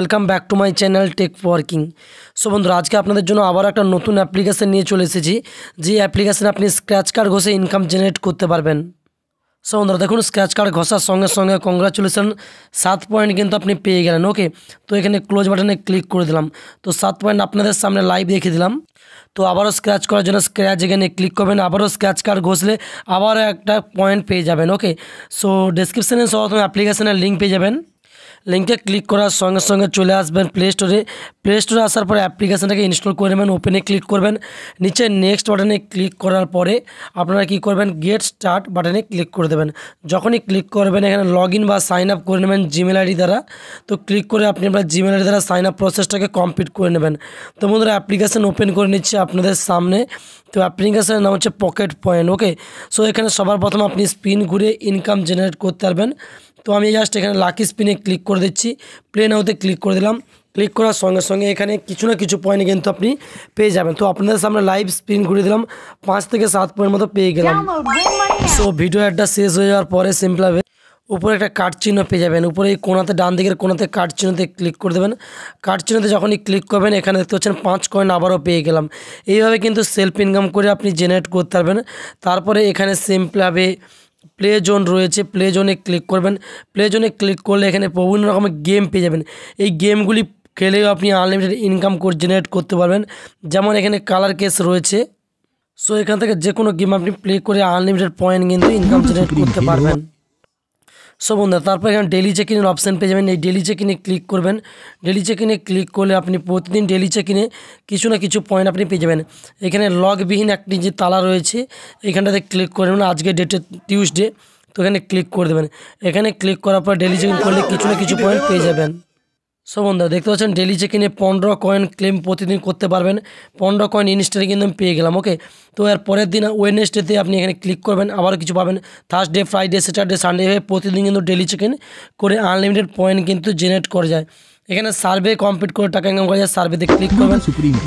Welcome back to my channel Tech Working. So বন্ধুরা, আজকে আপনাদের জন্য আবার একটা নতুন অ্যাপ্লিকেশন নিয়ে চলে এসেছি, যে অ্যাপ্লিকেশনে আপনি স্ক্র্যাচ কার্ড ঘষে ইনকাম জেনারেট করতে পারবেন। সো বন্ধুরা দেখুন, স্ক্র্যাচ কার্ড ঘষার সঙ্গে সঙ্গে কংগ্রাচুলেশন 7 পয়েন্ট কিন্তু আপনি পেয়ে গেলেন। ওকে, তো এখানে ক্লোজ বাটনে ক্লিক করে দিলাম। তো 7 পয়েন্ট আপনাদের সামনে লাইভ দেখিয়ে দিলাম। তো আবারও স্ক্র্যাচ করার জন্য স্ক্র্যাচ এখানে ক্লিক করবেন, আবারও স্ক্র্যাচ কার্ড ঘষলে আবারও একটা পয়েন্ট পেয়ে যাবেন। ওকে, সো ডেসক্রিপশানে সর্বপ্রথম অ্যাপ্লিকেশনের লিঙ্ক পেয়ে যাবেন। লিঙ্কে ক্লিক করার সঙ্গে সঙ্গে চলে আসবেন প্লে স্টোরে আসার পরে অ্যাপ্লিকেশনটাকে ইনস্টল করে নেবেন। ওপেনে ক্লিক করবেন, নিচে নেক্সট বাটনে ক্লিক করার পরে আপনারা কি করবেন, গেট স্টার্ট বাটনে ক্লিক করে দেবেন। যখনই ক্লিক করবেন এখানে লগ ইন বা সাইন আপ করে নেবেন জিমেল আইডি দ্বারা। তো ক্লিক করে আপনি আপনার জিমেল আইডি দ্বারা সাইন আপ প্রসেসটাকে কমপ্লিট করে নেবেন। তো বন্ধুরা, অ্যাপ্লিকেশন ওপেন করে নিচ্ছে আপনাদের সামনে। তো অ্যাপ্লিকেশনের নাম হচ্ছে পকেট পয়েন্ট। ওকে, সো এখানে সবার প্রথম আপনি স্পিন ঘুরে ইনকাম জেনারেট করতে পারবেন। তো আমি জাস্ট এখানে লাকি স্পিনে ক্লিক করে দিচ্ছি, প্লে নাওতে ক্লিক করে দিলাম। ক্লিক করার সঙ্গে সঙ্গে এখানে কিছু না কিছু পয়েন্ট কিন্তু আপনি পেয়ে যাবেন। তো আপনাদের সামনে লাইভ স্পিন ঘুরে দিলাম, 5 থেকে 7 পয়েন্ট মতো পেয়ে গেলাম। সো ভিডিও একটা শেষ হয়ে যাওয়ার পরে সিম্পলভাবে উপরে একটা কার্ড চিহ্ন পেয়ে যাবেন। উপরে এই কোণাতে ডান দিকের কোণাতে কার্ড চিহ্নতে ক্লিক করে দেবেন। কার্ড চিহ্নতে যখনই ক্লিক করবেন এখানে দেখতে পাচ্ছেন 5 কয়েন আবারও পেয়ে গেলাম। এইভাবে কিন্তু সেলফ ইনকাম করে আপনি জেনারেট করতে পারবেন। তারপরে এখানে সিম্পলভাবে প্লে জোন রয়েছে, প্লে জোনে ক্লিক করবেন। প্লে জোনে ক্লিক করলে এখানে বিভিন্ন রকমের গেম পেয়ে যাবেন। এই গেমগুলি খেলেও আপনি আনলিমিটেড ইনকাম জেনারেট করতে পারবেন। যেমন এখানে কালার কেস রয়েছে। সো এখান থেকে যে কোনো গেম আপনি প্লে করে আনলিমিটেড পয়েন্ট কিন্তু ইনকাম জেনারেট করতে পারবেন। সো বন্ধুরা, তারপর এখানে ডেলি চেক ইনের অপশান পেয়ে যাবেন। এই ডেলি চেক ইনে ক্লিক করবেন। ডেলি চেক ইনে ক্লিক করলে আপনি প্রতিদিন ডেলি চেক ইনে কিছু না কিছু পয়েন্ট আপনি পেয়ে যাবেন। এখানে লগবিহীন একটি যে তালা রয়েছে এখানটাতে ক্লিক করে নেবেন। আজকে ডেটে টিউসডে, তো এখানে ক্লিক করে দেবেন। এখানে ক্লিক করার পর ডেলি চেক ইন করলে কিছু না কিছু পয়েন্ট পেয়ে যাবেন। সো বন্ধুরা দেখতে পাচ্ছেন ডেলি চেক ইনে 15 কয়েন ক্লেম প্রতিদিন করতে পারবেন। 15 কয়েন ইনস্ট্যান্টে কিন্তু আমি পেয়ে গেলাম। ওকে, তো এর পরের দিন ওয়েডনেসডেতে আপনি এখানে ক্লিক করবেন, আবারও কিছু পাবেন। থার্সডে, ফ্রাইডে, স্যাটারডে, সানডে হয়ে প্রতিদিন কিন্তু ডেলি চেক ইন করে আনলিমিটেড পয়েন্ট কিন্তু জেনারেট করা যায়। এখানে সার্ভে কমপ্লিট করে টাকা ইনকাম করা যায়। সার্ভেতে ক্লিক করবেন,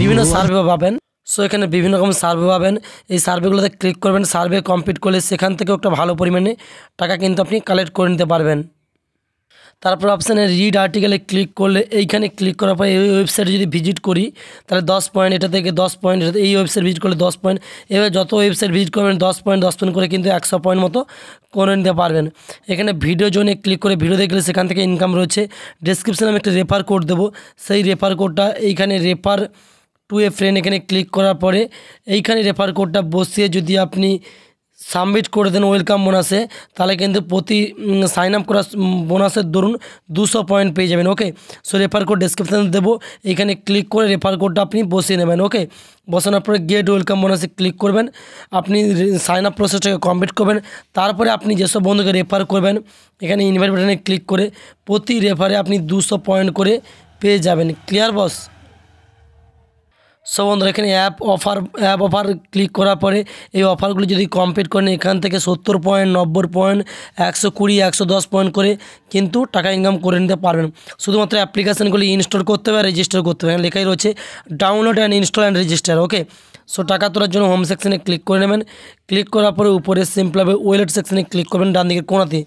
বিভিন্ন সার্ভে পাবেন। সো এখানে বিভিন্ন রকম সার্ভে পাবেন। এই সার্ভেগুলোতে ক্লিক করবেন। সার্ভে কমপ্লিট করলে সেখান থেকেও একটা ভালো পরিমাণে টাকা কিন্তু আপনি কালেক্ট করে নিতে পারবেন। তারপর অপশানে রিড আর্টিকেলে ক্লিক করলে এইখানে ক্লিক করার পর এই ওয়েবসাইটে যদি ভিজিট করি তাহলে 10 পয়েন্ট, এটা থেকে 10 পয়েন্ট, এই ওয়েবসাইট ভিজিট করলে 10 পয়েন্ট, এভাবে যত ওয়েবসাইট ভিজিট করবেন 10 পয়েন্ট করে কিন্তু 100 পয়েন্ট মতো করে নিতে পারবেন। এখানে ভিডিও জোনে ক্লিক করে ভিডিও দেখলে সেখান থেকে ইনকাম রয়েছে। ডেসক্রিপশানে আমি একটা রেফার কোড দেবো, সেই রেফার কোডটা এইখানে রেফার টু এ ফ্রেন্ড এখানে ক্লিক করার পরে এইখানে রেফার কোডটা বসিয়ে যদি আপনি সাবমিট করে দেন ওয়েলকাম বোনাসে, তাহলে কিন্তু প্রতি সাইন আপ করা বোনাসের দরুন 200 পয়েন্ট পেয়ে যাবেন। ওকে, সো রেফার কোড ডেসক্রিপশানে দেবো, এখানে ক্লিক করে রেফার কোডটা আপনি বসিয়ে নেবেন। ওকে, বসানোর পরে গেট ওয়েলকাম বোনাসে ক্লিক করবেন, আপনি সাইন আপ প্রসেসটাকে কমপ্লিট করবেন। তারপরে আপনি যেসব বন্ধুকে রেফার করবেন এখানে ইনভাইট বাটনে ক্লিক করে প্রতি রেফারে আপনি 200 পয়েন্ট করে পেয়ে যাবেন। ক্লিয়ার বস? সো বন্ধুরা, এখানে অ্যাপ অফার ক্লিক করার পরে এই অফারগুলি যদি কমপ্লিট করেন এখান থেকে 70 পয়েন্ট, 90 পয়েন্ট, 120, 110 পয়েন্ট করে কিন্তু টাকা ইনকাম করে নিতে পারবেন। শুধুমাত্র অ্যাপ্লিকেশানগুলি ইনস্টল করতে হবে আর রেজিস্টার করতে হবে। এখানে লেখাই রয়েছে download and install and register. Okay, so টাকা তোলার জন্য হোম সেকশানে ক্লিক করে নেবেন। ক্লিক করার পরে উপরে সিম্পলভাবে ওয়ালেট সেকশানে ক্লিক করবেন ডান দিকের কোণাতে।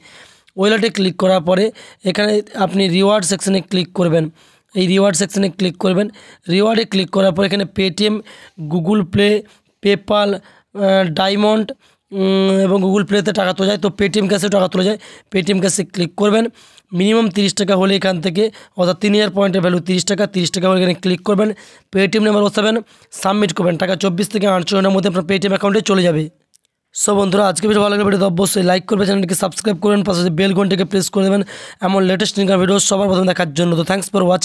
ওয়ালেটে ক্লিক করার পরে এখানে আপনি রিওয়ার্ড সেকশানে ক্লিক করবেন। এই রিওয়ার্ড সেকশানে ক্লিক করবেন। রিওয়ার্ডে ক্লিক করার পর এখানে Paytm, Google play, PayPal, diamond এবং গুগল প্লেতে টাকা তোলা যায়। তো পেটিএম ক্যাশেও টাকা তোলা যায়। পেটিএম ক্যাশে ক্লিক করবেন। মিনিমাম 30 টাকা হলে এখান থেকে, অর্থাৎ 3000 পয়েন্টের ভ্যালু 30 টাকা। 30 টাকা হলে এখানে ক্লিক করবেন, পেটিএম নাম্বার বসাবেন, সাবমিট করবেন। টাকা 24 থেকে 48 ঘন্টার মধ্যে আপনার পেটিএম অ্যাকাউন্টে চলে যাবে। সো বন্ধুরা, আজকে ভিডিও ভালো লাগলে ভিডিও অবশ্যই লাইক করবেন, চ্যানেলটিকে সাবস্ক্রাইব করবেন, পাশে বেল ঘন্টাকে প্রেস করে দেবেন এমন লেটেস্ট ইনকাম ভিডিও সবার প্রথমে দেখার জন্য। তো থ্যাঙ্কস ফর ওয়াচিং।